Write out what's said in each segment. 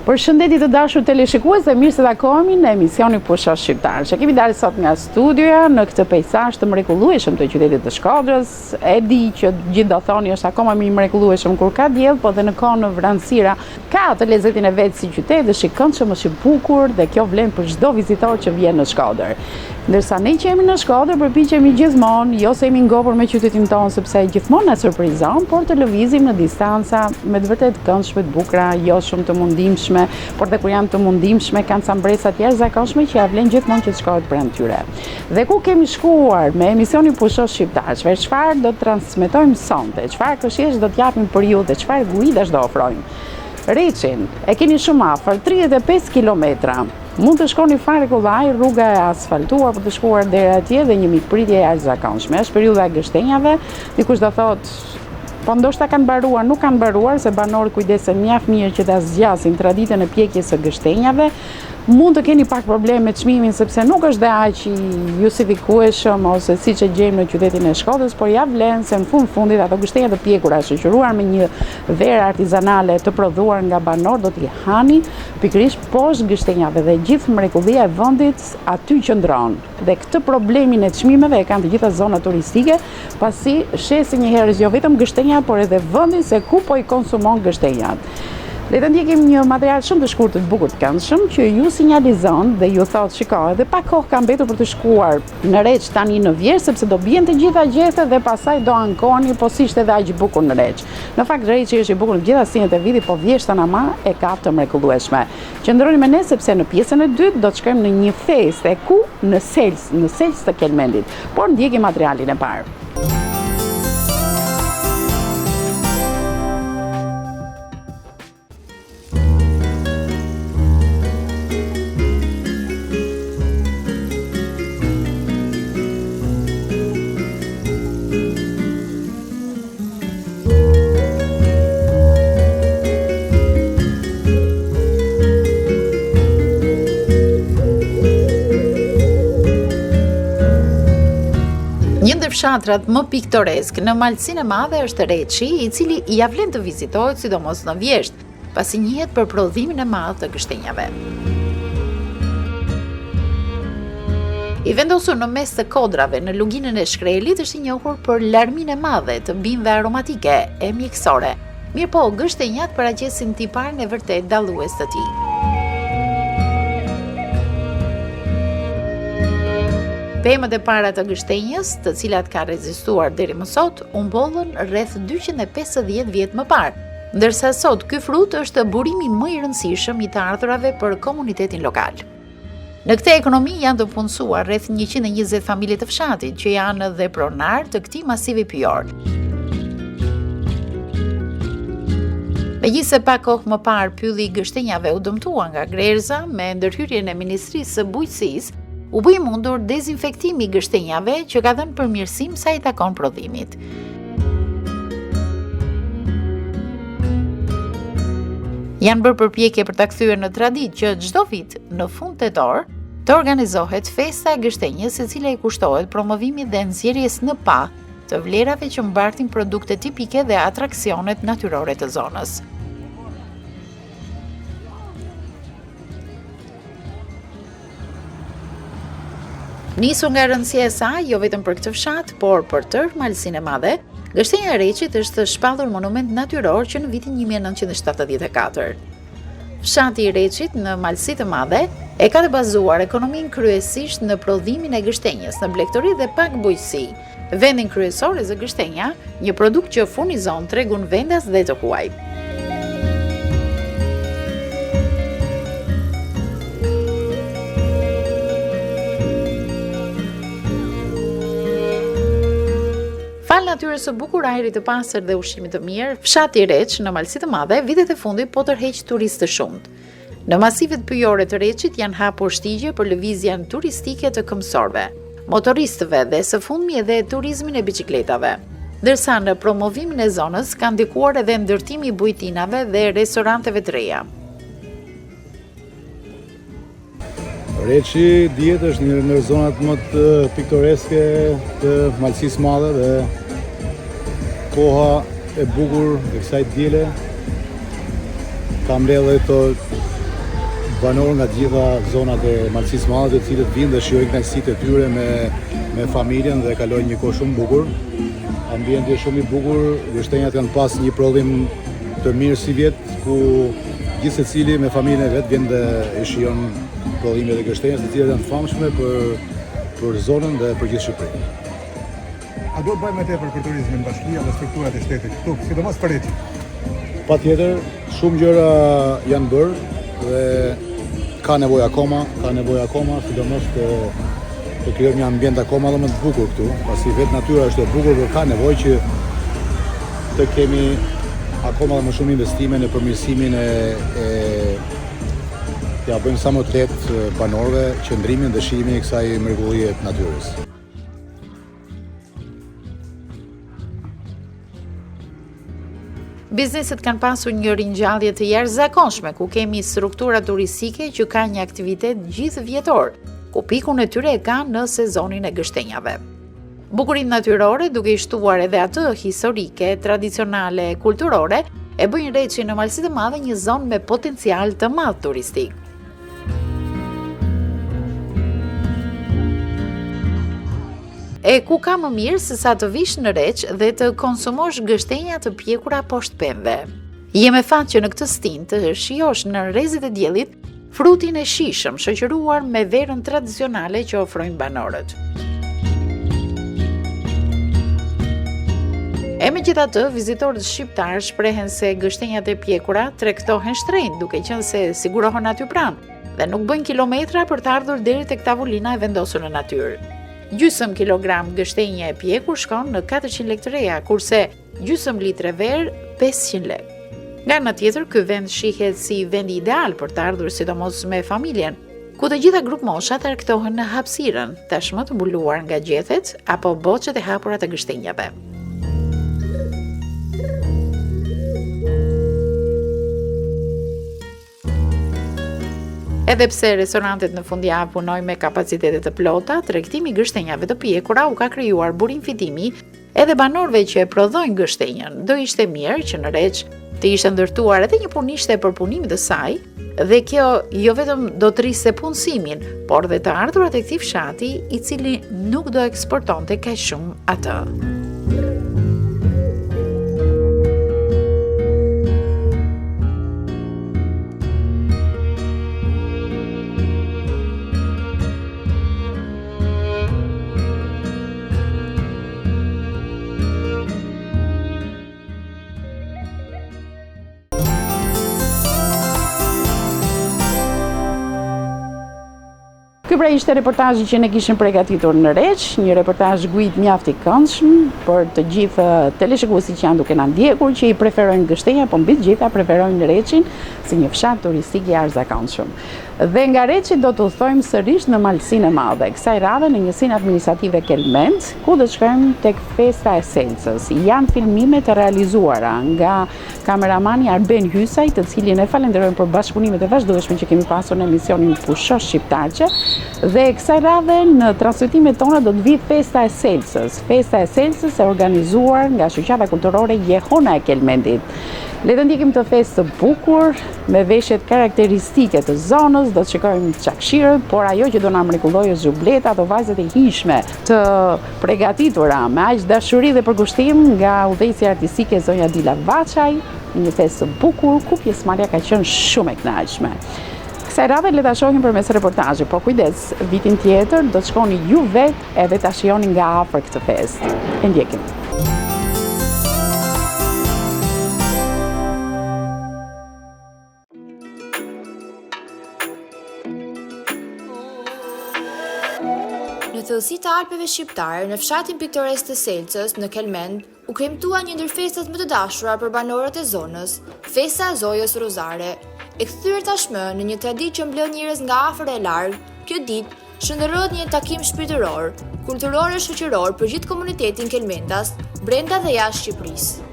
Përshëndetje të dashur teleshikues dhe mirë se takohemi në emisionin Pushosh Shqiptar. Që kemi dalë sot nga studioja në këtë pejzazh të mrekullueshëm të qytetit të Shkodrës. E di që gjithë do thoni është akoma më i mrekullueshëm kur ka diell, po dhe në kohën në vranësira ka atë lezetin e vet si qytet, është i këndshëm, është i bukur dhe kjo vlen për çdo vizitor që vjen në Shkodër. Ndërsa ne që jemi në Shkodër përpiqemi gjithmonë, jo se jemi ngopur me qytetin tonë sepse gjithmonë na surprizon, por të lëvizim në distanca me të vërtet këndshme, të bukura, jo shumë të mundimshme, por dhe kur janë të mundimshme kanë ca mbresa të jashtëzakonshme që ja vlen gjithmonë që të shkohet pranë tyre. Dhe ku kemi shkuar me emisionin Pushosh Shqiptar, çfarë do të transmetojmë sonte, çfarë këshillësh do t'japim për ju dhe çfarë guidash do ofrojmë. Reçin e keni shumë afër, 35 kilometra. Mund të shkoni fare kollaj, rruga e asfaltuar për të shkuar deri atje dhe një mikpritje e jashtëzakonshme. Është periudha e gështenjave, dikush do thotë, po ndoshta kanë mbaruar, nuk kanë mbaruar se banorët kujdesen mjaft mirë që ta zgjasin traditën e pjekjes së gështenjave. Mund të keni pak probleme me çmimin sepse nuk është dhe aq i justifikueshëm ose siç e gjejmë në qytetin e Shkodrës, por ja vlen se në fundit ato gështenja të pjekura shoqëruar me një verë artizanale të prodhuar nga banor do t'i hani pikërisht poshtë gështenjave dhe gjithë mrekullia e vendit aty qëndron. Dhe këtë problemin e çmimeve e kanë të gjitha zonat turistike, pasi shesin një herë jo vetëm gështenja, por edhe vendin se ku po i konsumon gështenjat. Le të ndjekim një material shumë të shkurtër të bukur të këndshëm që ju sinjalizon dhe ju thotë shikoj, edhe pak kohë ka mbetur për të shkuar në Reç tani në Vjerë sepse do bien të gjitha gjethet dhe pastaj do ankoheni, po si ishte edhe aq i bukur në Reç. Në fakt Reçi është i bukur në gjitha sinjet e vitit, po Vjeshta ama e ka të mrekullueshme. Qëndroni me ne sepse në pjesën e dytë do të shkojmë në një festë ku në Sels të Kelmendit. Por ndjekim materialin e parë. Një ndër fshatrat më piktoresk në Malsinë e Madhe është Reçi, i cili ja vlen të vizitohet sidomos në Vjeshtë, pasi njihet për prodhimin e madh të gështenjave. I vendosur në mes të kodrave në luginën e Shkrelit është i njohur për larminë e madhe të bimëve aromatike e mjekësore. Mirëpo, gështenjat paraqesin tiparin e vërtet dallues të tij. Pemët e para të gështenjës, të cilat ka rezistuar deri më sot, u mbollën rreth 250 vjet më parë, ndërsa sot ky frut është burimi më i rëndësishëm i të ardhurave për komunitetin lokal. Në këtë ekonomi janë të punësuar rreth 120 familje të fshatit që janë dhe pronar të këtij masivi pyjor. Megjithse pak kohë më parë pylli i gështenjave u dëmtua nga Grerza me ndërhyrjen e Ministrisë së Bujqësisë, u bë i mundur dezinfektimi i gështenjave që ka dhënë përmirësim sa i takon prodhimit. Janë bërë përpjekje për ta kthyer në traditë që çdo vit në fund tetor të organizohet festa e gështenjës, e cila i kushtohet promovimit dhe nxjerrjes në pa të vlerave që mbartin produkte tipike dhe atraksionet natyrore të zonës. Nisur nga rëndësia e saj, jo vetëm për këtë fshat, por për tërë Malsinë e Madhe, gështenja e Reçit është shpallur monument natyror që në vitin 1974. Fshati i Reçit në Malsinë e Madhe e ka të bazuar ekonominë kryesisht në prodhimin e gështenjës, në blegtori dhe pak bujqësi. Vendin kryesor është gështenja, një produkt që furnizon tregun vendas dhe të huaj. Fal natyrës së bukur, ajrit të pastër dhe ushqimit të mirë, fshati i Reç në Malsinë e Madhe vitet e fundit po tërheq turistë të shumtë. Në masivet pyjore të Reçit janë hapur shtigje për lëvizjen turistike të këmbësorëve, motoristëve dhe së fundmi edhe turizmin e biçikletave. Ndërsa në promovimin e zonës ka ndikuar edhe ndërtimi i bujtinave dhe restoranteve të reja. Reçi dihet është një nga zonat më të piktoreske të Malsisë Madhe dhe koha e bukur e kësaj diele ka mbledhur këto banorë nga gjitha zonat e Malësisë Madhe, të cilët vinë dhe shijojnë kënaqësitë e tyre me familjen dhe kalojnë një kohë shumë bukur. Ambienti është shumë i bukur, gështenjat kanë pas një prodhim të mirë si vjet, ku gjithë secili me familjen e vet vjen dhe e shijon prodhimet e gështenjës, të cilat janë famshme për zonën dhe për gjithë Shqipërinë. A duhet bëjmë më tepër për turizmin, bashkia dhe strukturat e shtetit këtu, sidomos për Reçin? Patjetër, shumë gjëra janë bërë dhe ka nevojë akoma, sidomos të krijojmë një ambient akoma dhe më të bukur këtu, pasi vetë natyra është e bukur, por ka nevojë që të kemi akoma dhe më shumë investime në përmirësimin ja bëjmë sa më të lehtë banorëve qëndrimin dhe shijimin e kësaj mrekullie të natyrës. Bizneset kanë pasur një ringjallje të jashtëzakonshme, ku kemi struktura turistike që ka një aktivitet gjithë vjetor, ku pikun e tyre e kanë në sezonin e gështenjave. Bukurinë natyrore, duke i shtuar edhe atë historike, tradicionale, kulturore, e bëjnë Reçin në Malësitë e Madhe një zonë me potencial të madh turistik. E ku ka më mirë se sa të vish në Reç dhe të konsumosh gështenja të pjekura poshtë pemëve. Je me fat që në këtë stin të shijosh në rrezet e diellit frutin e shishëm shoqëruar me verën tradicionale që ofrojnë banorët. E megjithatë, vizitorët shqiptar shprehen se gështenjat e pjekura tregtohen shtrenjtë, duke qenë se sigurohen aty pranë dhe nuk bëjnë kilometra për të ardhur deri tek tavolina e vendosur në natyrë. Gjysmë kilogram gështenje e pjekur shkon në 400 lekë të reja, kurse gjysmë litre verë 500 lekë. Nga ana tjetër, ky vend shihet si vendi ideal për të ardhur sidomos me familjen, ku të gjitha grup mosha tregtohen në hapësirën, tashmë të mbuluar nga gjethet apo boçet e hapura të gështenjave. Edhe pse restorantet në fundjavë punojnë me kapacitete të plota, tregtimi i gështenjave të pjekura u ka krijuar burim fitimi edhe banorëve që e prodhojnë gështenjën. Do ishte mirë që në Reç të ishte ndërtuar edhe një punishte për punimin e saj, dhe kjo jo vetëm do të rriste punësimin, por dhe të ardhurat e këtij fshati, i cili nuk do eksportonte kaq shumë atë. Ky pra ishte reportazhi që ne kishim përgatitur në Reç, një reportazh gujt mjaft i këndshëm për të gjithë teleshikuesit që janë duke na ndjekur, që i preferojnë gështenja, po mbi të gjitha preferojnë Reçin si një fshat turistik i jashtëzakonshëm. Dhe nga Reçi do të udhtojmë sërish në Malësinë e Madhe, kësaj radhe në njësinë administrative Kelmend, ku do të shkojmë tek festa e Selcës. Janë filmime të realizuara nga kameramani Arben Hysaj, të cilin e falenderojmë për bashkëpunimet e vazhdueshme që kemi pasur në emisionin Pushosh Shqiptarçe. Dhe kësaj radhe në transmetimet tona do të vi festa e Selcës. Festa e Selcës e organizuar nga shoqata kulturore Jehona e Kelmendit. Le të ndjekim të festë të bukur, me veshjet karakteristike të zonës, do të shikojmë çakshirët, por ajo që do na mrekullojë është zhubletat, vajzat e hijshme të përgatitura me aq dashuri dhe përkushtim nga udhëheqësja artistike zonja Dila Vaçaj, një festë të bukur ku pjesëmarrja ka qenë shumë e kënaqshme. Kësaj radhe le ta shohim përmes reportazhit, po kujdes, vitin tjetër do të shkoni ju vetë edhe ta shihoni nga afër këtë festë. E ndjekim. Në thellësi të Alpeve shqiptare, në fshatin piktoresk të Selcës, në Kelmend, u kremtua një ndër festat më të dashura për banorët e zonës, Festa e Zojës Rozare. E kthyer tashmë në një traditë që mblon njerëz nga afër e larg, kjo ditë shndërrohet një takim shpirtëror, kulturor e shoqëror për gjithë komunitetin kelmendas, brenda dhe jashtë Shqipërisë.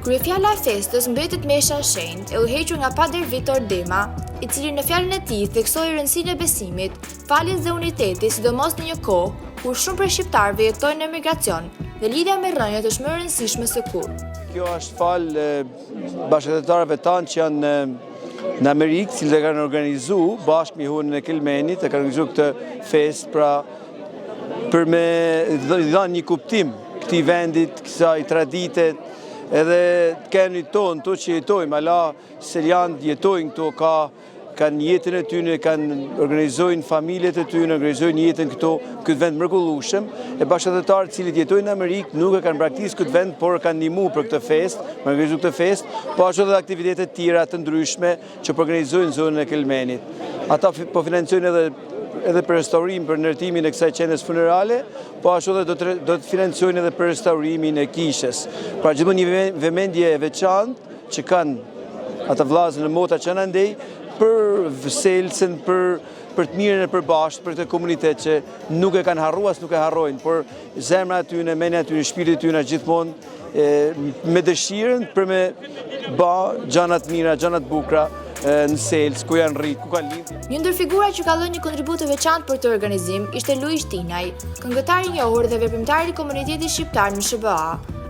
Kryefjala e festës mbetet mesha e shenjtë, e udhëhequr nga Pader Viktor Dema, i cili në fjalën e tij theksoi rëndësinë e besimit, faljes dhe unitetit, sidomos në një kohë kur shumë prej shqiptarëve jetojnë në emigracion dhe lidhja me rrënjët është më e rëndësishme se kur. Kjo është falë bashkëtetarëve tanë që janë në Amerikë, cilët e kanë organizu bashkë me Honën e Kelmenit, e kanë organizu këtë fest për me dhënë një kuptim këtij vendit, kësaj traditet, edhe kenit tonë, to që jetojmë, ala se janë jetojnë këto, kanë jetën e tyne, kanë organizojnë familjet e tyne, organizojnë jetën këtë vend mrekullueshëm, e bashkëdhëtarët cilët jetojnë në Amerikë nuk e kanë praktikisë këtë vend, por kanë ndihmuar për këtë fest, për organizu këtë fest, po ashtu edhe aktivitete tjera të ndryshme që organizojnë në zonën e Kelmenit. Ata po financojnë edhe për restaurim, për ndërtimin e kësaj qendres funerale, po ashtu edhe do të financojnë edhe për restaurimin e kishës. Pra gjithmonë një vëmendje e veçantë që kanë ata vllazën e mota që janë andej për selsen, për të mirën e përbashkët, për këtë komunitet që nuk e kanë harruar, nuk e harrojnë, por zemra e tyre, mendja e tyre, shpirti i tyre gjithmonë me dëshirën për me bë gjëra të mira, gjëra të bukura në Sels, ku janë rritë, ku kanë lindë. Një ndër figura që ka dhënë një kontribut të veçantë për këtë organizim ishte Luiz Tinaj, këngëtar i njohur dhe veprimtar i komunitetit shqiptar në SBA.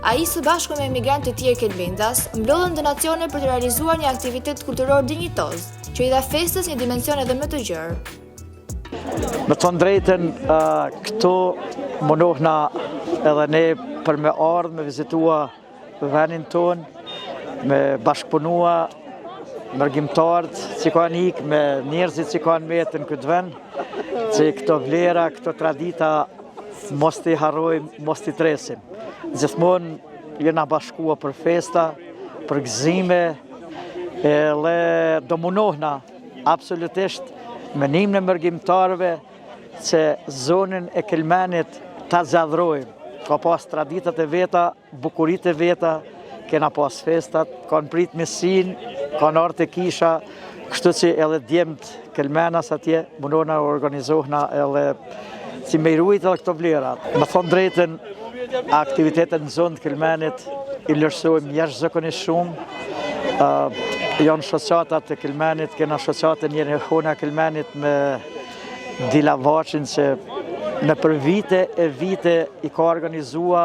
Ai së bashku me emigrantë të tjerë kelmendas mblodhen donacione për të realizuar një aktivitet kulturor dinjitoz, që i dha festës një dimension edhe më të gjerë. Me të drejtën, këtu mundohna edhe ne për me ardhë, me vizitua vendin tonë, me bashkëpunua mërgjimtarët që kanë ikë, me njerëzit që kanë metë në këtë vend, që këto vlera, këto tradita mos t'i harrojmë, mos t'i tresim. Gjithmonë jena bashkua për festa, për gëzime, dhe do mundohna absolutisht me nimën e mërgjimtarëve që zonën e Kelmenit ta zgjadhrojmë. Ka pas traditat e veta, bukurit e veta, kena pas festat, kanë prit mesin, kanë ardhur te kisha, kështu që edhe djemt Kelmenas atje mundohna organizohna edhe si me i ruajt edhe këto vlerat. Me thonë drejtën, aktivitetet në zonë të Kelmenit i vlerësojmë jashtëzakonisht shumë. Janë shoqatat e Kelmenit, kena shoqatën njëri Hona e Kelmenit me Dila Vaçin që në për vite e vite i ka organizua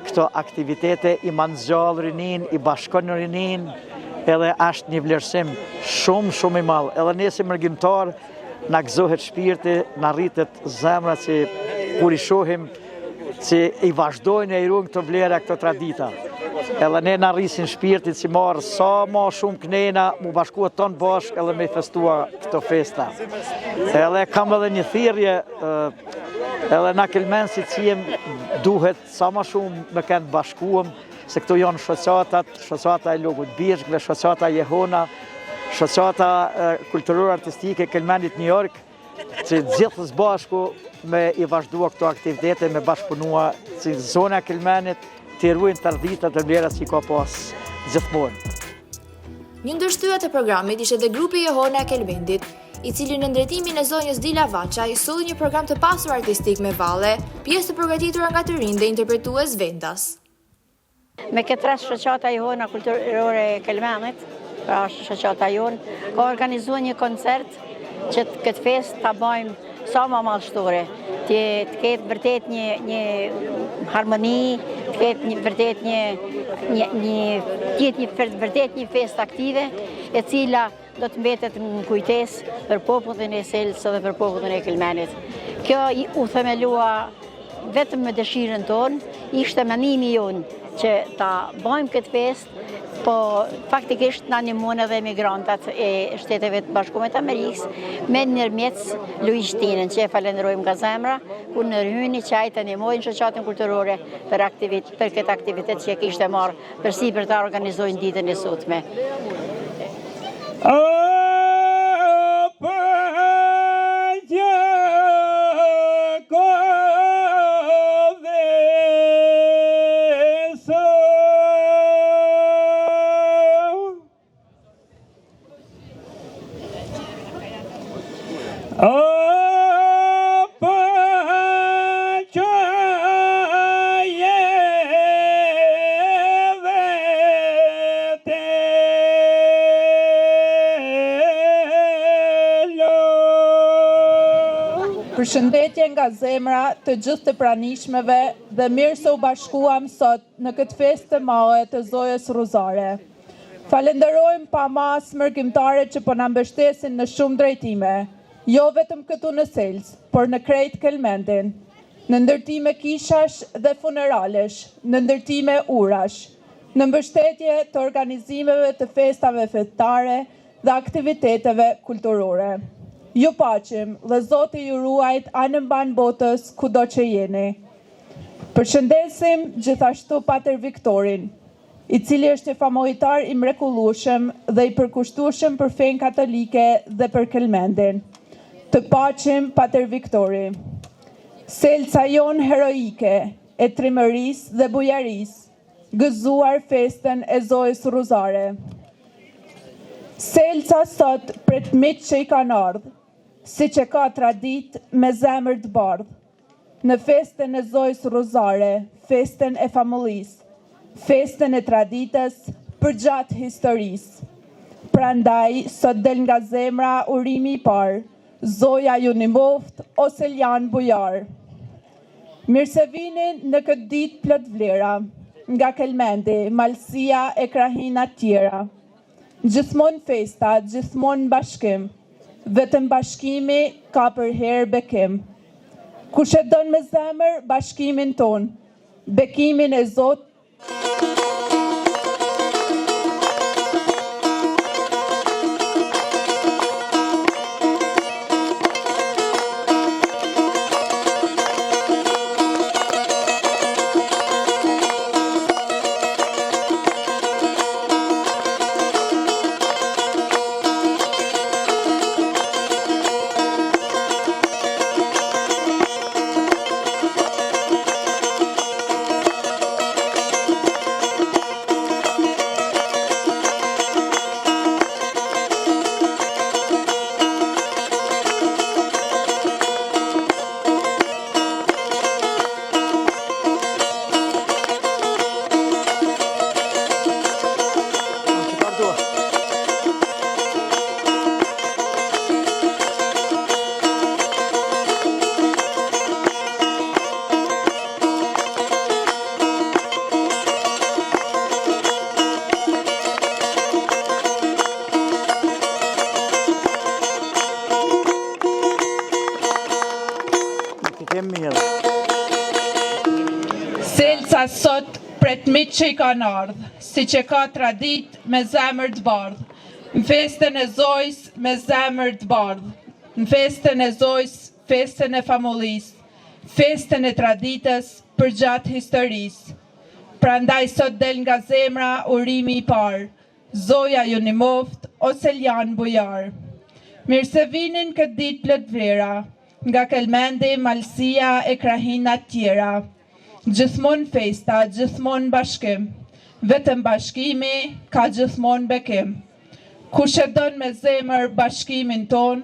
këto aktivitete, i manxhall rinin, i bashkon rinin, edhe është një vlerësim shumë i madh. Edhe ne si mërgjimtar na gëzohet shpirti, na rritet zemra që kur i shohim që i vazhdojnë e i ruajnë këto vlera, këto tradita. Edhe ne na rrisin shpirtit që marë sa ma shumë kënena, mu bashkua tonë bashkë edhe me i festua këto festa. Edhe kam edhe një thirrje, edhe na kelmensit që jem duhet sa ma shumë me kënë bashkuam, se këto janë shoqata e Logut Birgjve, shoqata Jehona, shoqata kulturore artistike Kelmenit New York, që gjithës bashku me i vazhdua këto aktivitete, me bashkëpunua që zona e Kelmenit të ruajnë traditat të vlerat që ka pas gjithmonë. Një ndër shtyrat e programit ishte dhe grupi Jehona e Kelmenit, i cili në ndërtimin e zonjës Dila Vaça i solli një program të pasur artistik me valle, pjesë të përgatitura nga të rinj dhe interpretues vendas. Me këtë rast shoqata Jehona kulturore e Kelmenit, pra shoqata jonë, ka organizuar një koncert që këtë fest ta bëjmë sa më madhështore, të ketë vërtet një harmoni, të ketë vërtet një fest aktive, e cila do të mbetet në kujtesë për popullin e Selsë dhe për popullin e Kelmenit. Kjo u themelua vetëm me dëshirën tonë, ishte menimi jonë që ta bëjmë këtë fest, po faktikisht na ndihmon edhe emigrantat e Shteteve të Bashkuara të Amerikës me ndërmjet Luiz Tinën, që e falenderojmë nga zemra, ku në hyni që ai të ndihmojnë shoqatën kulturore për këtë aktivitet që e kishte marrë përsipër ta organizojnë ditën e sotme. Përshëndetje nga zemra të gjithë të pranishmeve dhe mirë se u bashkuam sot në këtë festë të madhe të Zojës Rozare. Falenderojmë pa mas mërkimtare që po na mbështesin në shumë drejtime, jo vetëm këtu në Sels, por në krejt Kelmendin, në ndërtime kishash dhe funeralesh, në ndërtime urash, në mbështetje të organizimeve të festave fetare dhe aktiviteteve kulturore. Ju paqim dhe Zoti ju ruajt anë mban botës kudo që jeni. Përshëndesim gjithashtu Pater Viktorin, i cili është i famojtar i mrekullueshëm dhe i përkushtueshëm për fenë katolike dhe për Kelmendin. Të paqim Pater Viktori. Selca jon heroike e trimërisë dhe bujarisë, gëzuar festën e Zojës Ruzare. Selca sot pret miq që i kanë ardhur, siç e ka tradit me zemër të bardhë, në festën e Zojës Ruzare, festën e famullisë, festën e traditës përgjatë historisë. Prandaj sot del nga zemra urimi i parë, Zoja ju nimoft o Seljan Bujar. Mirë se vini në këtë ditë plot vlera, nga Kelmendi, Malësia e krahinat tjera. Gjithmonë festa, gjithmonë bashkim, vetëm bashkimi ka për herë bekim. Kush e don me zemër bashkimin ton, bekimin e Zotit. Selca sot pret miq që i kanë ardhur, siç e ka tradit me zemër të bardhë, në festën e Zojës me zemër të bardhë, në festën e Zojës, festën e famullisë, festën e traditës përgjatë historisë. Prandaj sot del nga zemra urimi i parë, Zoja ju nimoft o Seljan Bujar. Mirë se vinin këtë ditë plot vlera, nga Kelmendi, Malësia e krahinat tjera. Gjithmonë festa, gjithmonë bashkim, vetëm bashkimi ka gjithmonë bekim. Kush e don me zemër bashkimin ton,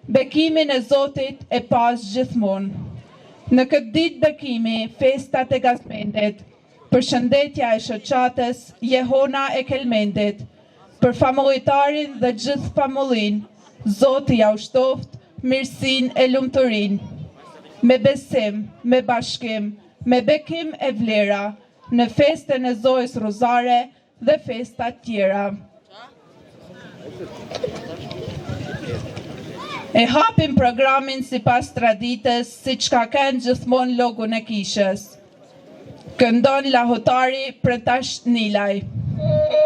bekimin e Zotit e pas gjithmonë. Në këtë ditë bekimi, festat e Gazmendit, përshëndetja e shoqatës Jehona e Kelmendit, për famullitarin dhe gjithë famullin, Zoti ja ushtoft mirësin e lumturin. Me besim, me bashkim, me bekim e vlera, në festën e Zojës Ruzare dhe festat tjera. E hapim programin sipas traditës, siç ka kënë gjithmonë logun e kishës. Këndon lahutari Pretash Nilaj. Oh,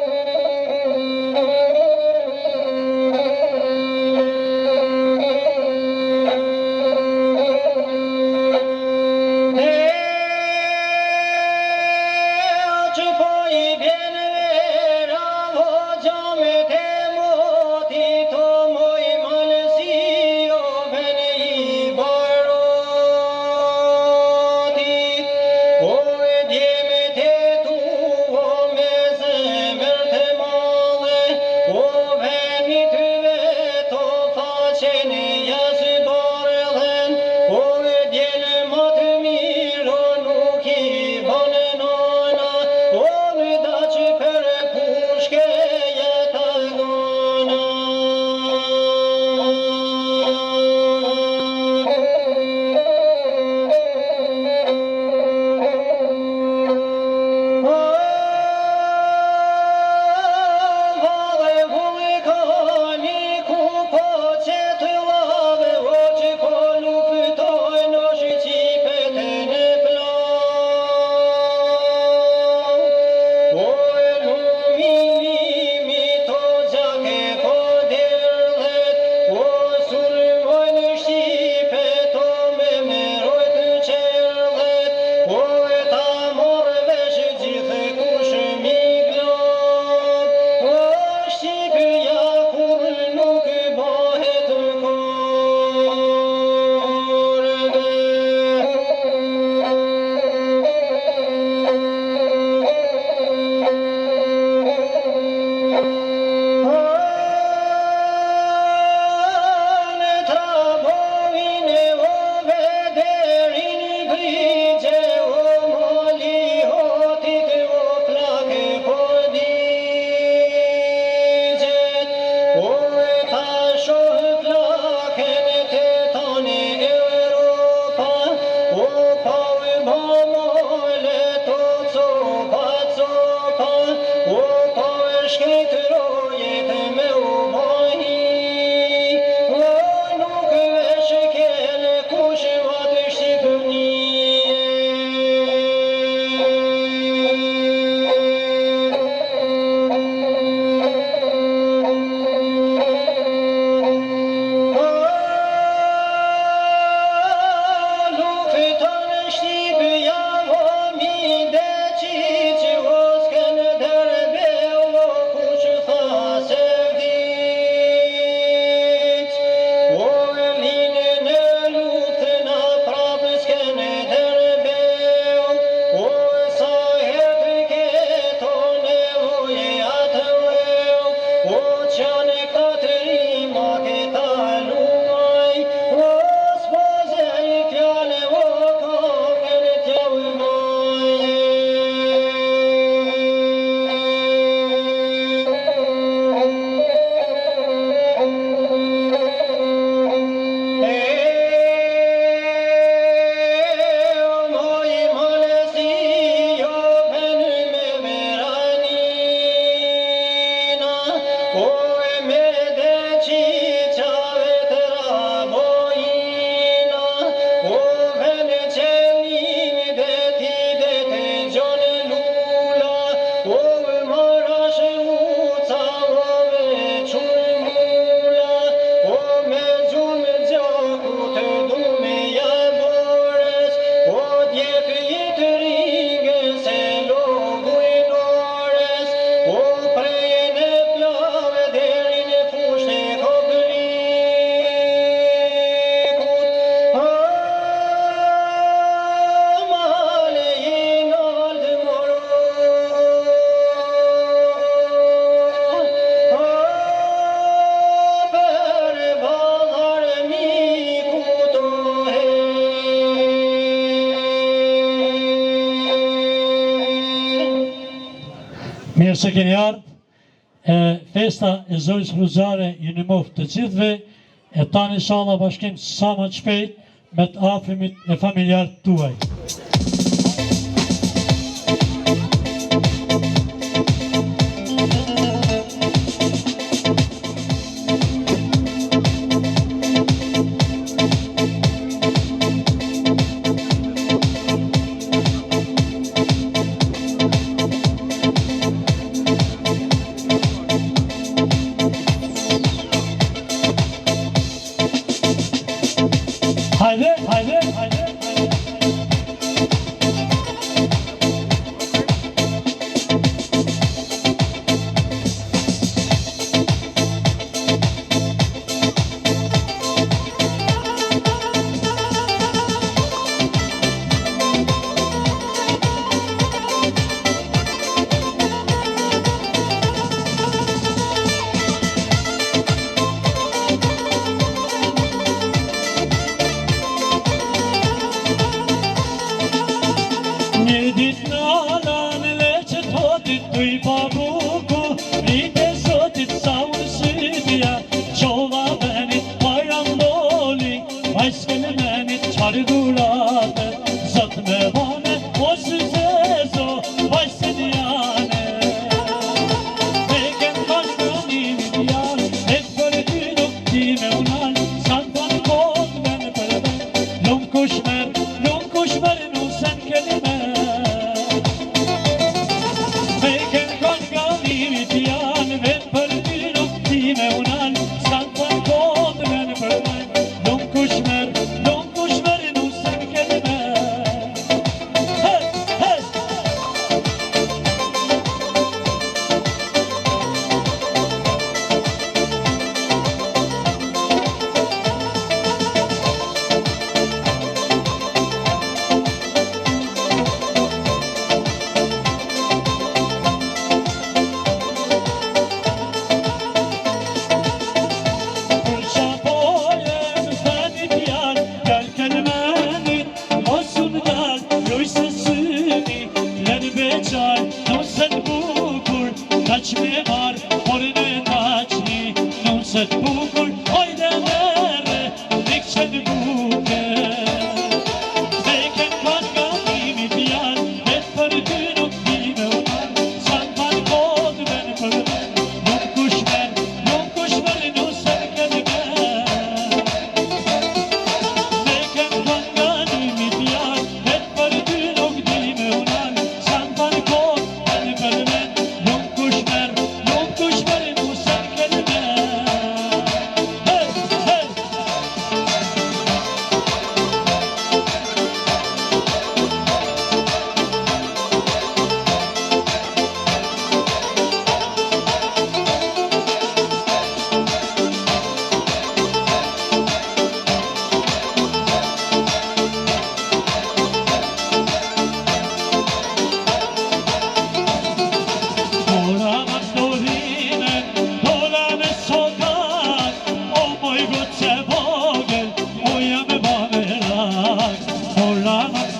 Mirë se keni ardhë, festa e Zojës Fruzare ju një moftë të gjithve, e tani inshallah bashkim sa më shpejt me të afrimit e familjarët tuaj.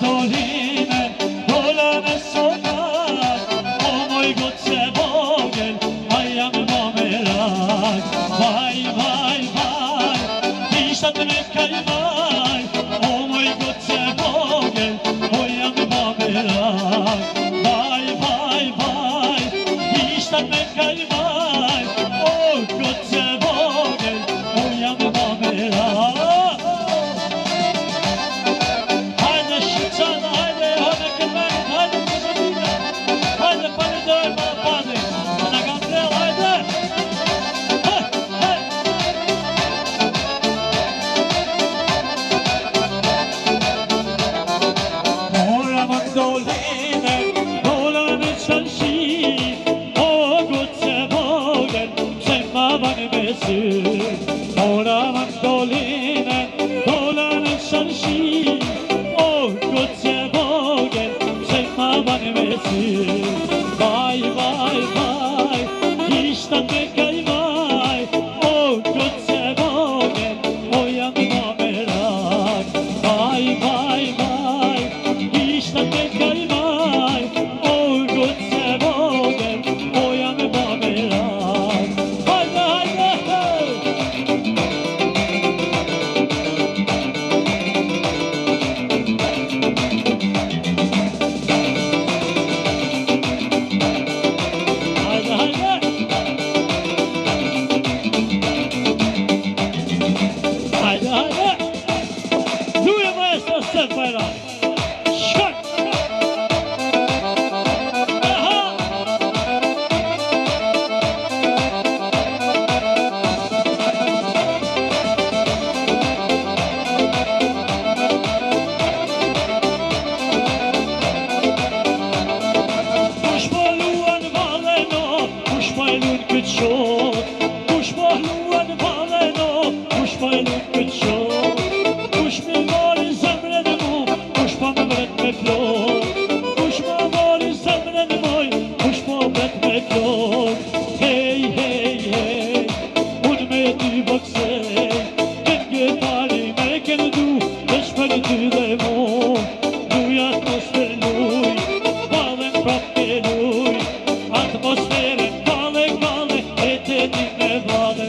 mandoline, dola me sokak, o moj goce vogel, a jam mamerak. Vaj, vaj, vaj, ishat me kajvaj, o moj goce vogel, o jam mamerak. Vaj, vaj, vaj, ishat me kajvaj, o goce vogel, o jam mamerak. Hajde Shqipçana, hajde hone Kelmenit, hajde Kosovina, hajde Palidor, ma padi, se na kam trell, hajde! Ora mandoline, dola me qanshi, o goce vogel, pse ma bani me sy. Ora mandoline, dola me qanshi, o goce vogel, pse ma bani me sy. Vaj, vaj, vaj, ishta me kajvaj, o goce vogel, o jam mamerak. Vaj, vaj, vaj, ishta me kajvaj, o goce vogel, o jam mamerak. Hajde, hajde, hajde! Hajde, hajde! Hajde, hajde! Luje maestro Sef Bajrami! Shkoj! Aha! Kush po luan valleno, kush po e luan këtë shot, kush po luan valleno, kush po e luan këtë shot, kush me mori zemrën e mu, kush po me vret me plot, kush me mori zemrën e muj, kush po vret me plot. Hej, hej, hej, unë me ty boksej, kënë gjetari me kënë du, veç për ty dhe mu, duja atmosfer luj, valen prap ke luj, atmosferën vale, vale, e te ti me vale.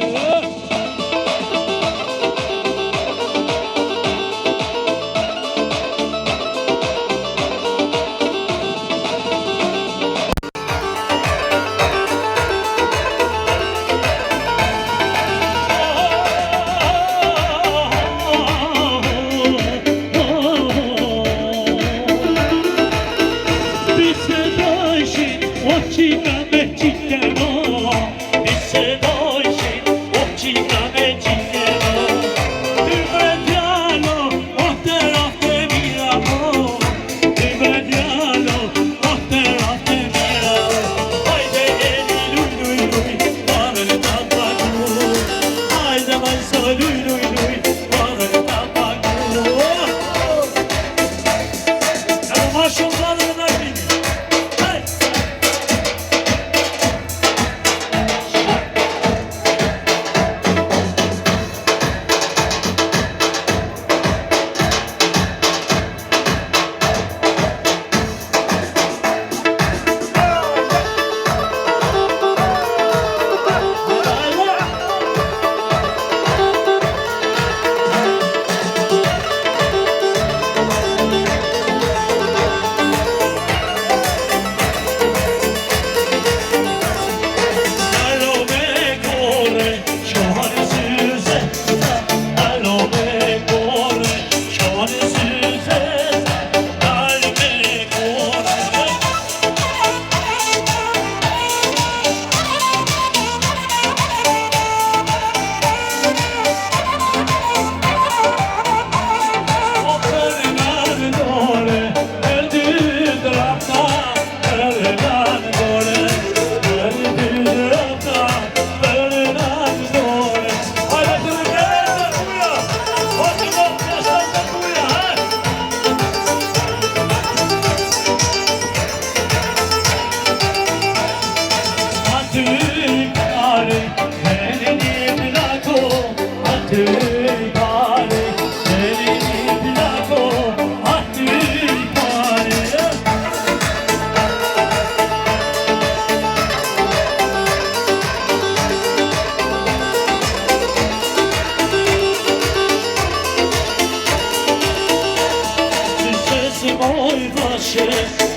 vaše,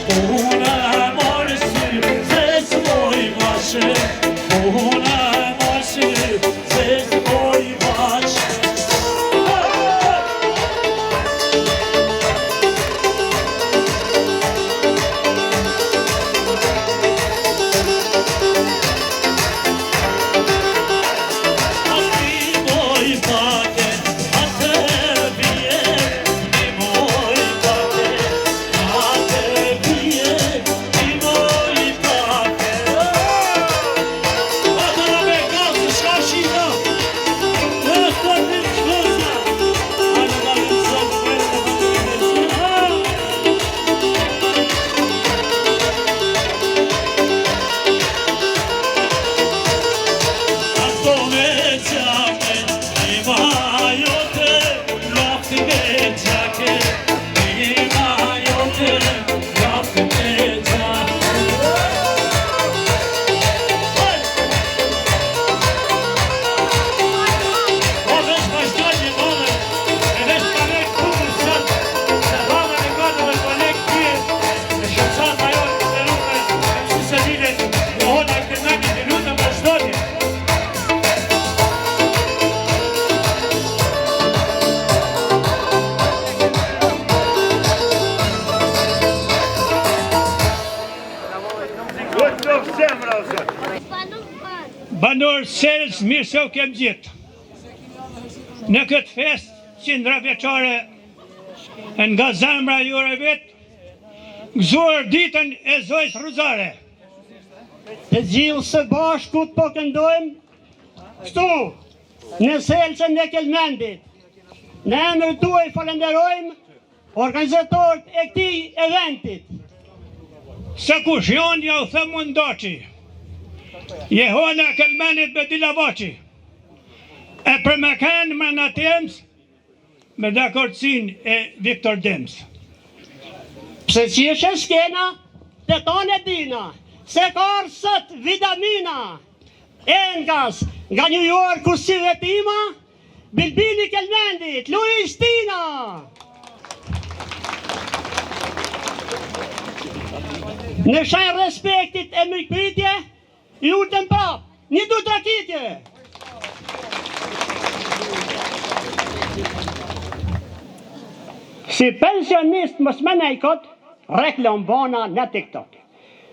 puna morsi, zez moj vaše, puna morsi, zez moj vaše. Banor Selës, mirë se u kem gjithë. Në këtë fest, 100 vjeçare nga zemra jure vetë, gëzuar ditën e Zojës Ruzare. Të gjithë së bashkut po këndojmë këtu, në Selcën e Kelmendit. Në emër tuaj falenderojmë organizatorët e këtij eventit. Se kush jonë ja u them mundoqi, Jehona Kelmenit me Dila Vaçi, e për me kanë më në Tems me dakordësin e Viktor Dems. Pse që ishe skena, të tonë e dina, se ka sët vitamina, engas nga New York ku si vetima, Bilbili Kelmendit, Luis Tina. Në shajnë respektit e mërkpytje, i urtën prap, një du trakitje. Si pensionist mos me nejkot, reklam bana në TikTok.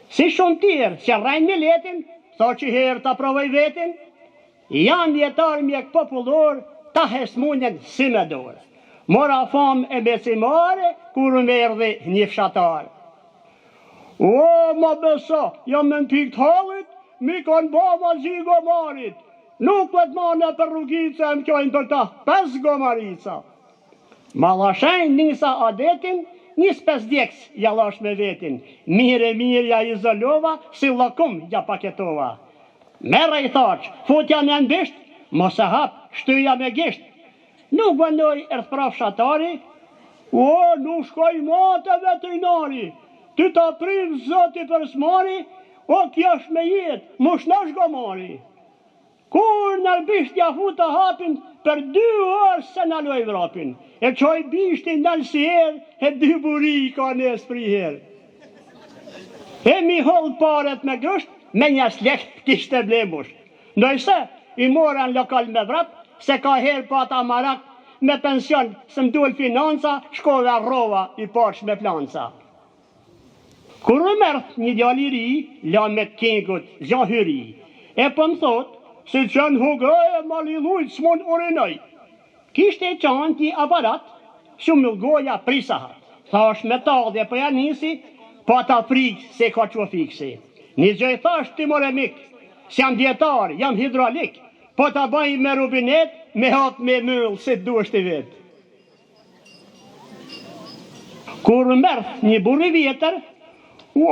Si shumë tjerë që rajnë miletin, tha që herë të provoj vetin, janë vjetar mjek popullor, ta hesmunen si me dorë. Mora fam e becimare, kur më erdhi një fshatar. O, ma beso, jam në pikë të hallit, mi kanë baba zi gomarit. Nukët ma në për rrugice, më kjojnë për ta 5 gomarica. Ma lashen njësa adetin, njës 5 djeks ja lash me vetin. Mire ja izolova, si lakum ja paketova. Mere i thaq, futja në ndisht, mos e hap, shtyja me gisht. Nuk bëndoj erdhpraf shatari, o, nuk shkoj mate veterinari. Ty ta priv zoti për smari, o kja shme jetë, mush nash gomari. Kur në bisht ja futa hapin, për 2 orë se në loj vrapin. E qoj bishtin në lësi herë, e 2 buri ka nes pri herë. E mi hollë paret me gësht, me një slekt kishte blemush. Ndojse, i mora në lokal me vrap, se ka herë pata marak, me pension, se mdull financa, shkove rova i pash me planca. Kur më mërth një djali ri, la me t'kengut zjan hyri, e për më thot, se qënë hugrë ma lillujt s'mon urinoj. Kishte qanë t'i aparat, shumë mëllgoja prisahat. Thash me tadhe për janisi, pa ta frikë se ka që fikse. Një gjëj thash ti more mik, se jam djetar, jam hidraulik, pa ta baj me rubinet, me hat me mëllë se t'duasht i vetë. Kur mërth një burri vjetër, o,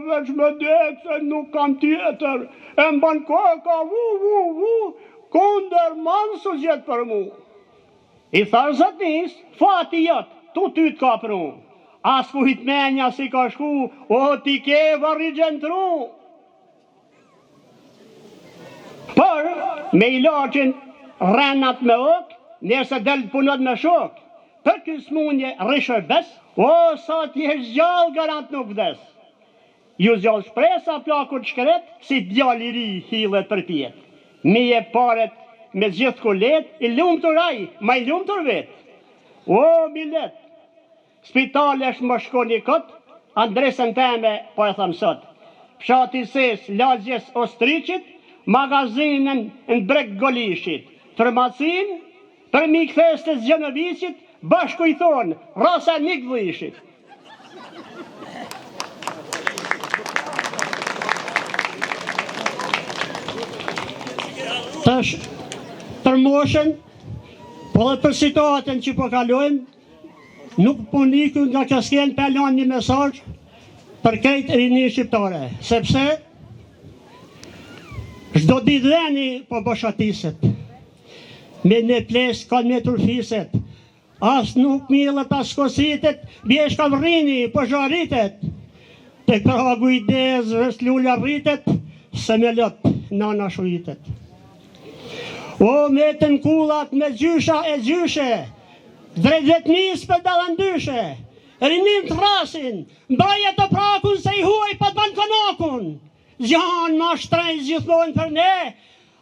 veç me dekë se nuk kam tjetër, e mban koka, kunder manë së gjithë për mu. I thash zëtnis, fati jëtë, tu ty t'ka për mu. As ku hitmenja si ka shku, o ti ke varri gjentru. Për me ilaqin rrenat me ok, nërse del punot me shok, për ky smunje rishë bes, o sa ti e gjallë garant nuk vdes. Ju zjall shpresa plakur të shkret, si djali ri hillet për pjet. Mi e paret me gjithë kolet, i lumë të raj, ma i lumë të vet. O, bilet, spitali është më shkoni kot, adresën teme po e thëmë sot. Fshati Ses, Lagjes Ostriqit, magazinën në Breg Golishit, farmacin, për mikthestës Gjenovicit, bashku i thonë, rasa një gdhishit. Tash, për moshën, po dhe për situatën që po kalojmë, nuk po niku nga që s'ken pelon një mesazh për këtë rini shqiptare, sepse çdo ditë dheni po bëshatiset, me në ples kanë me turfiset, as nuk millet as kositet, bjesh kanë rrini po zharitet, te kragu i dez vës lula rritet, se me lot nana shuitet. O me të në kullat me gjysha e gjyshe, drejt vetnis për dalën dyshe, rinin të rasin, mbaje të prakun se i huaj pa të banë kanakun, zjanë ma shtrejnë gjithmonë për ne,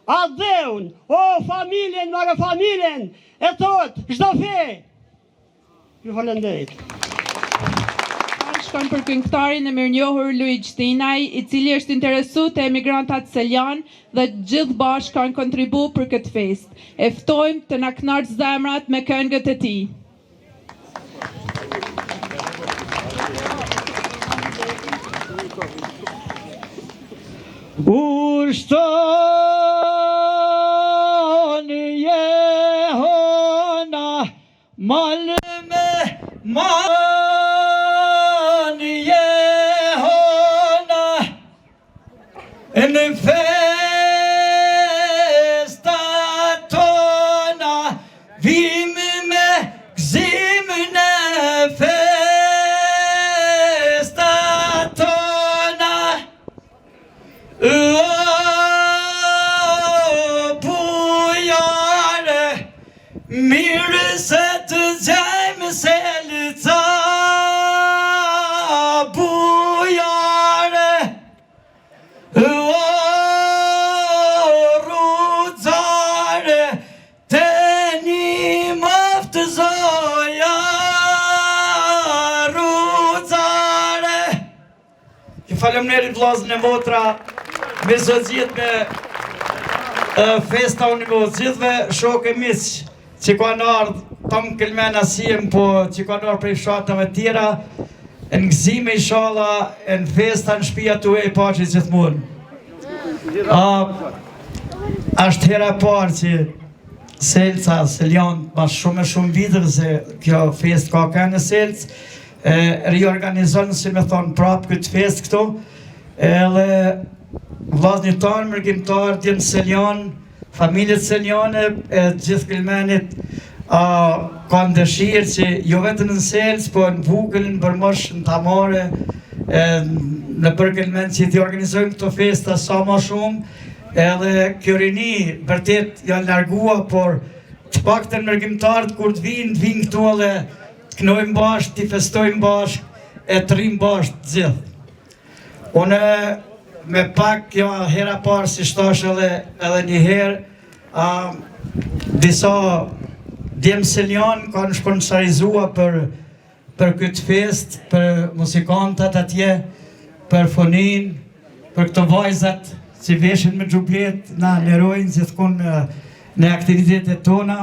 a dheun, o familjen, marë familjen, e thot, çdo fe, ju falenderoj. Shkon për këngëtarin e mirënjohur Luigi Stinaj, i cili është interesu të emigrantat seljan dhe gjithë bashkë kanë kontribu për këtë fest. E ftojmë të na kënaqë zemrat me këngët e tij. Ushtoni Jehona malë me malë në festa tona, vime me gzimën e festa tona. O bujare, mirë se të gjejmë se lëca, bujare, Faleminderit vllazën e motra, me zotëzit me festa unë me zotëzitve, shok e miq që kanë ardhë, tam këllmen asim, po që kanë ardhë prej fshatave tjera, në gëzime inshallah, në festa në shtëpia tuaj paqe gjithmonë. Është hera e parë që Selca, Seljan, pas shumë vitëve se kjo fest ka kënë Selcë, riorganizon, si me thonë, prapë këtë fest këto, edhe vllazni tanë, mërgjimtar, djemë Seljan, familjet Seljane, gjithë këllmenit, kanë dëshirë që jo vetëm në Selcë, po në Vukël, në Bërmosh, në Tamare, në përkëllmen që t'i organizojmë këto festa sa ma shumë, edhe kjo rini, vërtet janë largua, por të pak të mërgjimtarët kur të vinë këtu edhe të knojmë bashkë, të festojmë bashkë, e të rrimë bashkë të gjithë. Une me pak, jo hera parë si shtash edhe një herë, disa djemë Seljan kanë sponsorizua për këtë fest, për muzikantat atje, për fonin, për këto vajzat që veshin me xhublet, na lerojnë gjithkun në aktivitetet tona.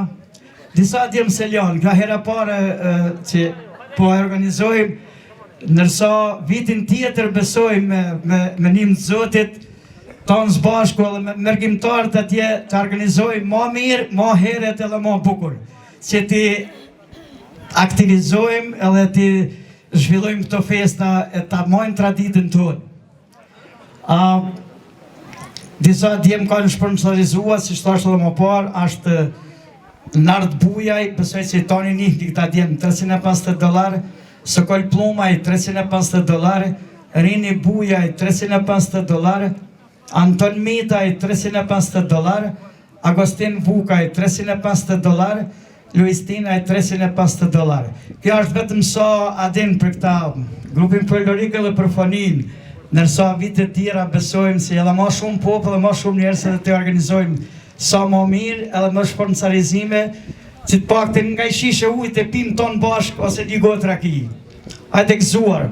Disa djemë Seljan, nga hera pare që po e organizojmë, nërsa vitin tjetër besojmë me nimë të Zotit, tonë zbashku edhe me mërgjimtarët atje të organizojmë ma mirë, ma heret edhe ma bukur, që ti aktivizojmë edhe ti zhvillojmë këto festa e ta mojnë traditën tonë. Disa djemë kanë sponsorizua, si shtash edhe më parë, ashtë Nard Bujaj, besoj që i tani një këta djemë $350, Sokol Plumaj $350, Rini Bujaj $350, Anton Mitaj $350, Agostin Vukaj $350, Luistina e $350. Kjo është vetëm sa adin për këta grupin folklorike dhe për fonin. Nërsa vitet tjera besojmë se edhe ma shumë popull dhe ma shumë njerëz edhe të organizojmë sa më mirë edhe më sponsorizime, që të pakten nga i shishe ujtë e pim tonë bashkë ose një gotë raki. Hajde gëzuar.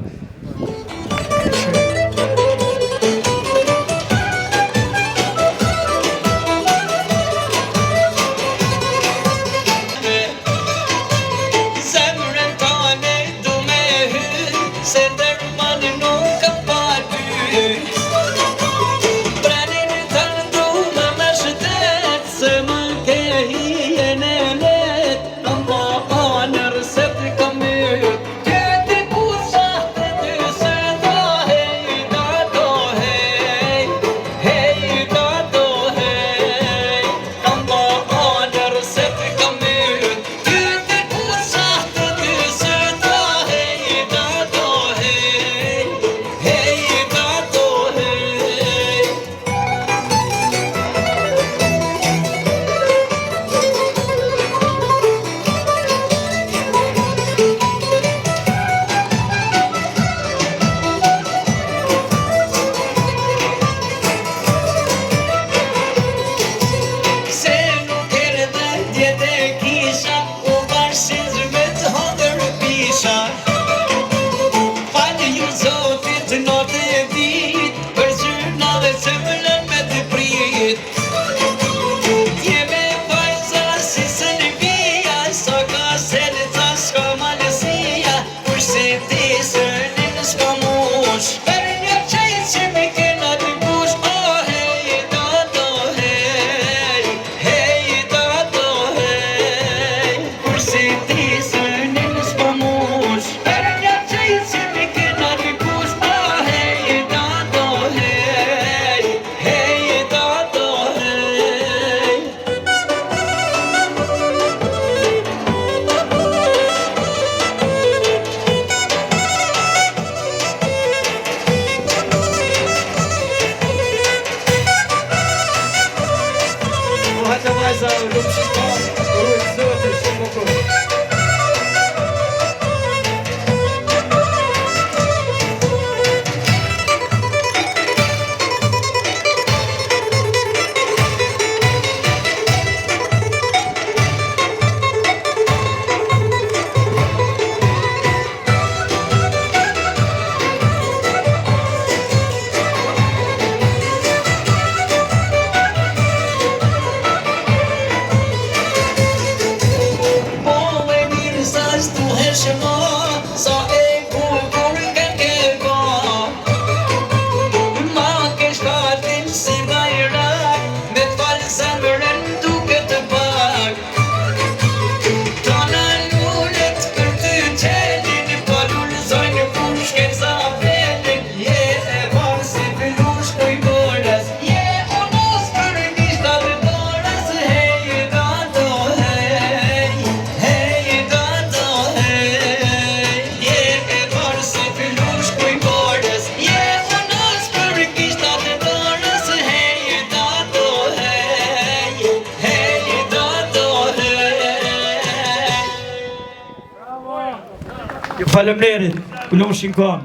Faleminderit, kuloshin kam.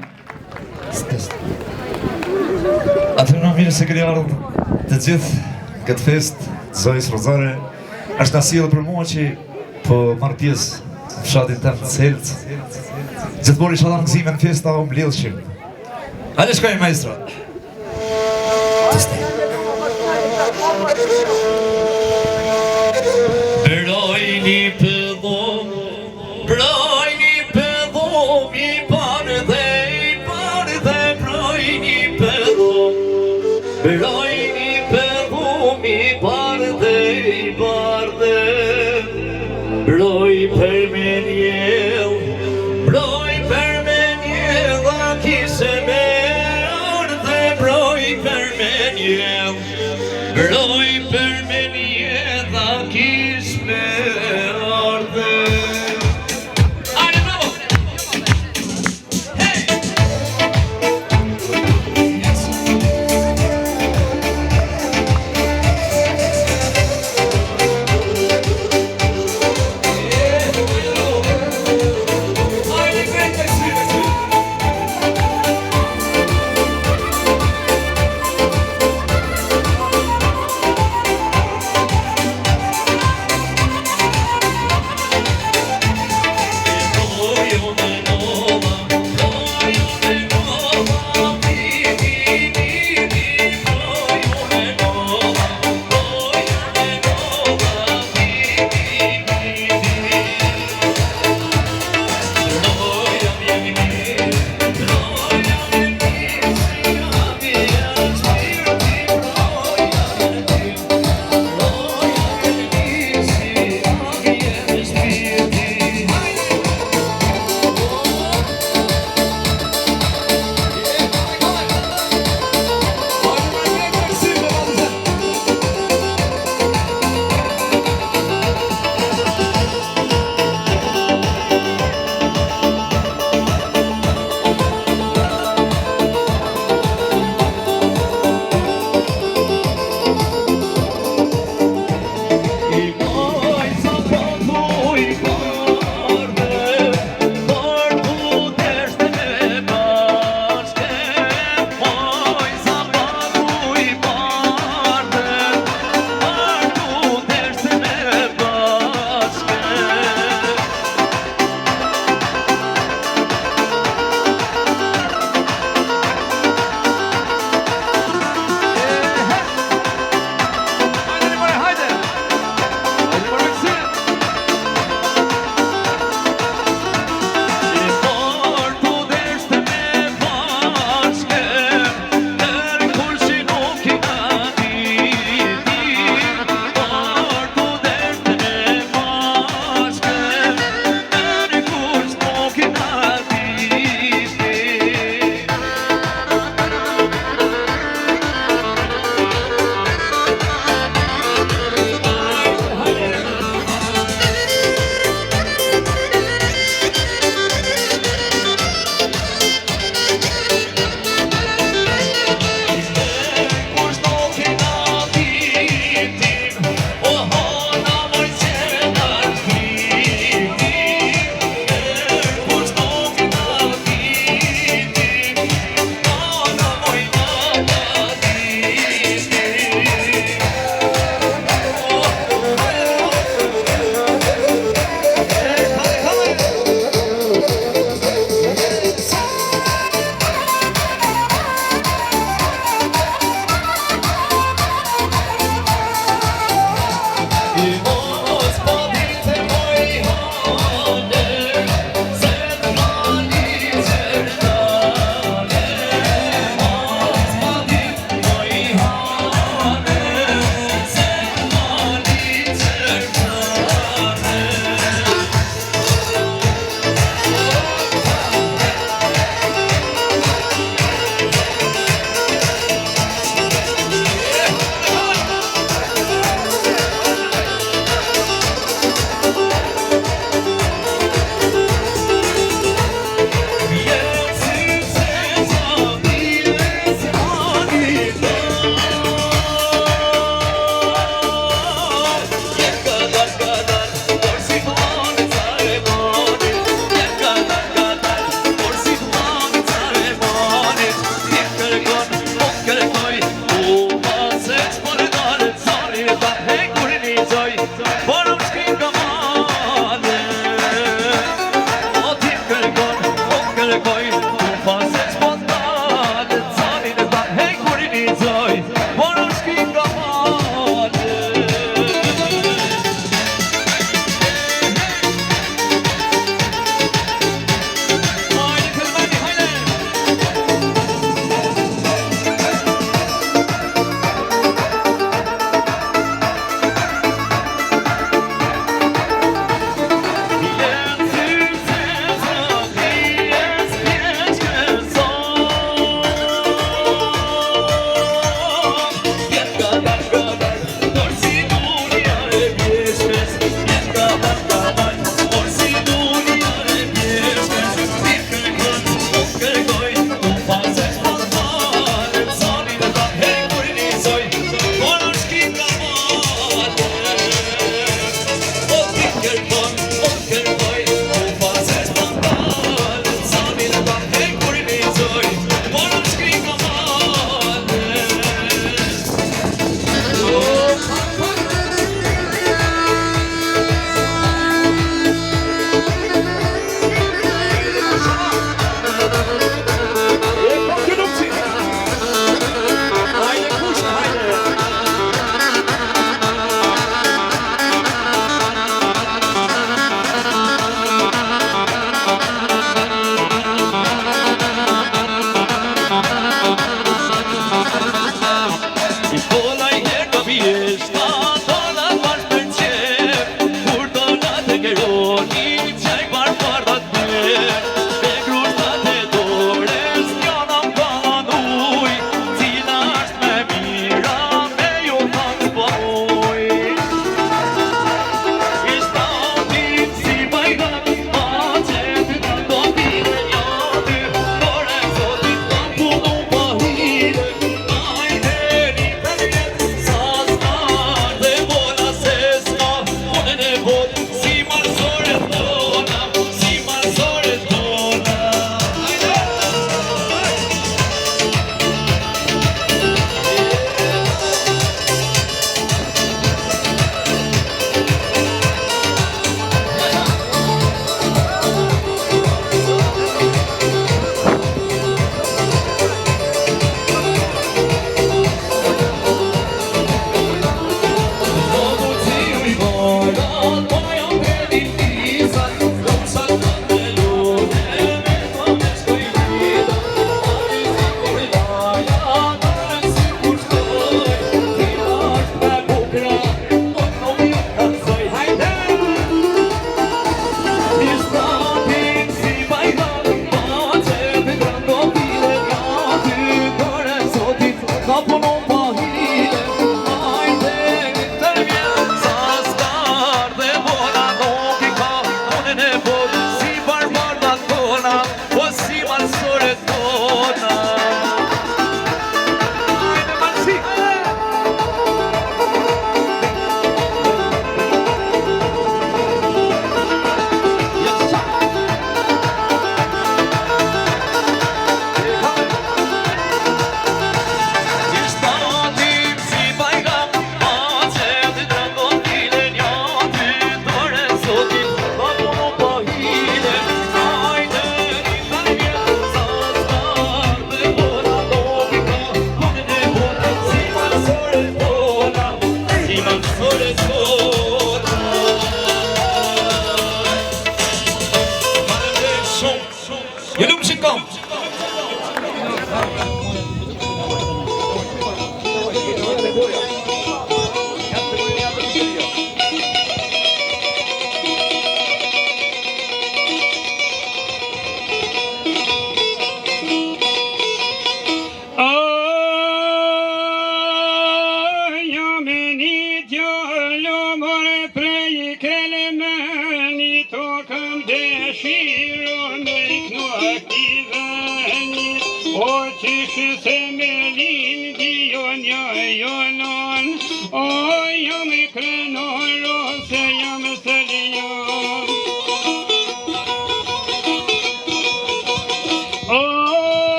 Atëherë në mirë se keni ardhur të gjithë këtë fest të Zojës Rozare. Është nasilë për mua që po marrë pjesë në fshatin tëm të Selcë. Gjithmonë isha dhënë gëzime në festa o mbledhshim. Hajde shkojmë maestra. Brojni pëllom, brojni pëllom, i parë dhe brojni pëllom. Brojni pëllom, i parë dhe broj për me njel, broj për me njel, a kise me ardhe, broj për me njel, broj për me njel, a kise me ardhe. Ajde, bravo! Hey! kërkoj, unë fase spontanë, canin e ta hej kur i nizoj, por në shkrim nga male. Hajde Kelmeni, hajde!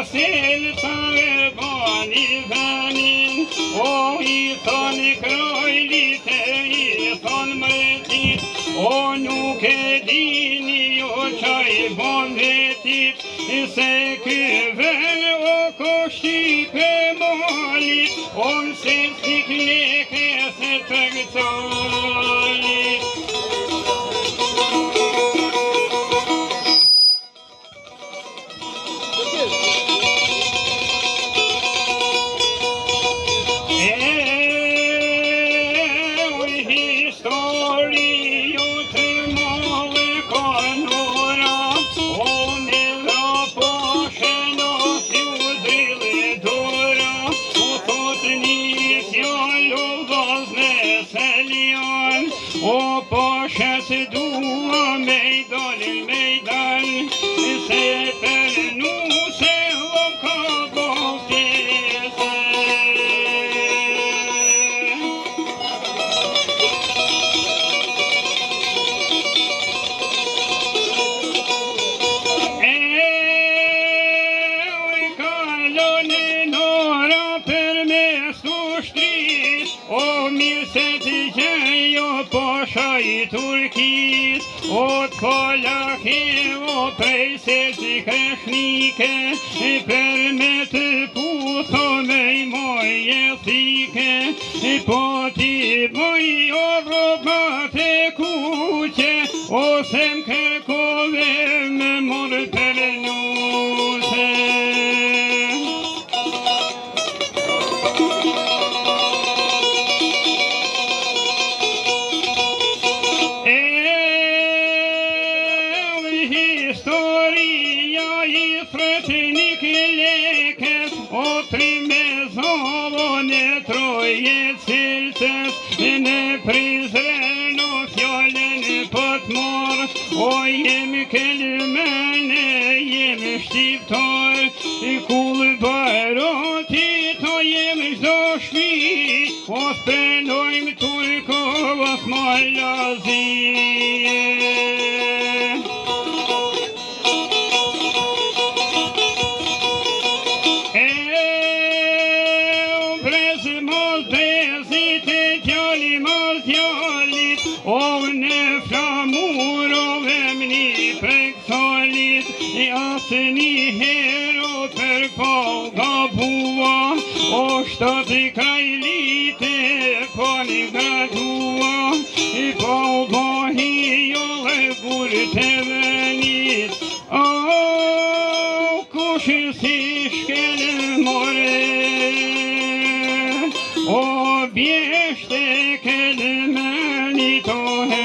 Selca e bani venin, o i thoni kroj janë mretit, o nuk e dini jo qaj bon vetit, se ky ven o ko shqipe molit, o se s'nik leke se të gëcolit. O poshet dua me I dal, se për nuse o ka bostese. Oj kalone nora për mes të shtris, o mirë se të gjejo posha I Turkis, o t'Polake, o prej se t'i Kreshnike, për me të putho me I moje thike, po t'i boj o vrobat e kuqe, ose m'kërkove me morë për nuse. Historia I fretnik lekes, o tri me zovon e troje ciltes, në Prizren o fjallën për t'mor, o jem kelmene, jem shqiptar, kull barotit, o jem shdo shpi, o sprenojmë Turkovës Malazije. O në flamur o vemni preksalit, asë një hero për po gabua, o shtatë krajlite po një gradua, po bohi jo e gurë të venit, o kush si shkele more, o bjeshte kelmeni tohe.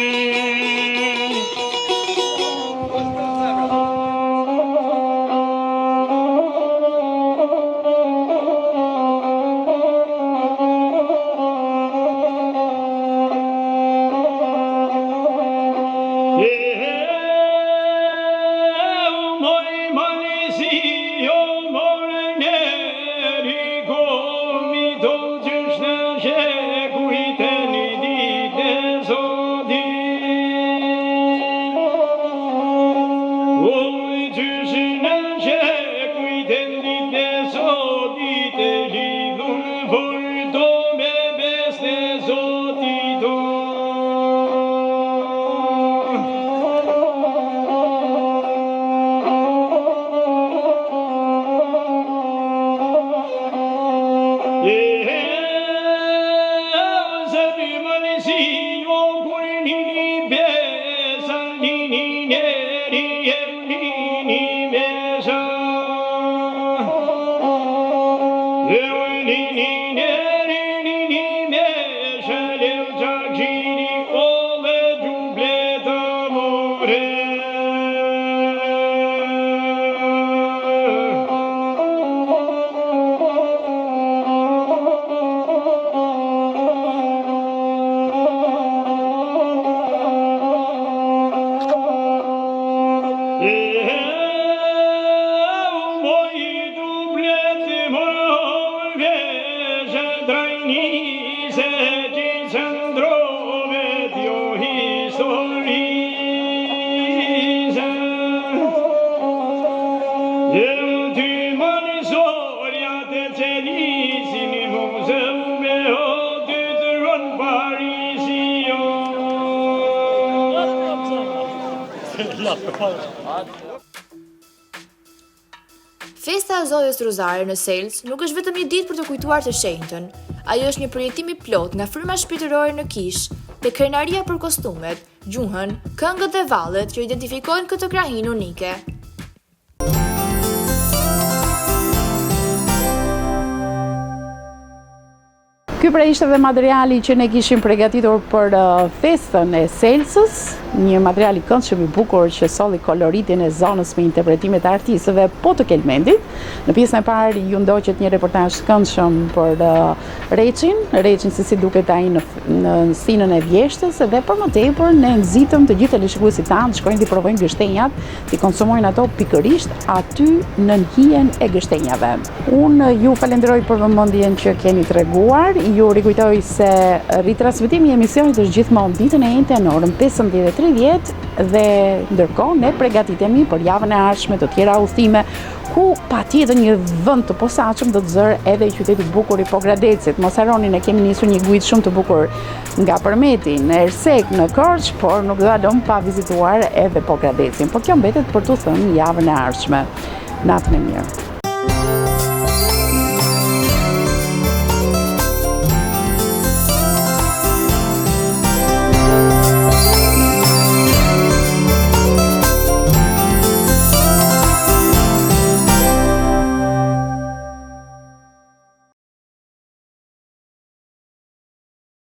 Festa e Zojës Rozare në Selc nuk është vetëm një ditë për të kujtuar të shenjtën. Ajo është një përjetim i plot nga fryma shpirtërore në Kish, te krenaria për kostumet, gjuhën, këngët dhe vallet që identifikojnë këtë krahinë unike. Ky pra ishte dhe materiali që ne kishim përgatitur për festën e Selcës, një material i këndshëm i bukur që solli koloritin e zonës me interpretimet e artistëve po të Kelmendit. Në pjesën e parë ju ndoqet një reportazh këndshëm për Reçin se si duket ai në sinën e vjeshtës dhe për më tepër ne nxitëm të gjithë televizionistët tanë të shkojnë të provojnë gështenjat, të konsumojnë ato pikërisht aty në hijen e gështenjave. Unë ju falenderoj për vëmendjen që keni treguar. Ju rikujtoj se ritransmetimi i emisionit është gjithmonë ditën e njëjtë në orën 15:30 dhe ndërkohë ne përgatitemi për javën e ardhshme të tjera udhëtime ku patjetër një vend të posaçëm do të zërë edhe i qytetit bukur i Pogradecit. Mos harroni, ne kemi nisur një guid shumë të bukur nga Përmeti në Ersek, në Korç, por nuk do ta lëm pa vizituar edhe Pogradecin. Por kjo mbetet për t'u thënë javën e ardhshme. Natën e mirë.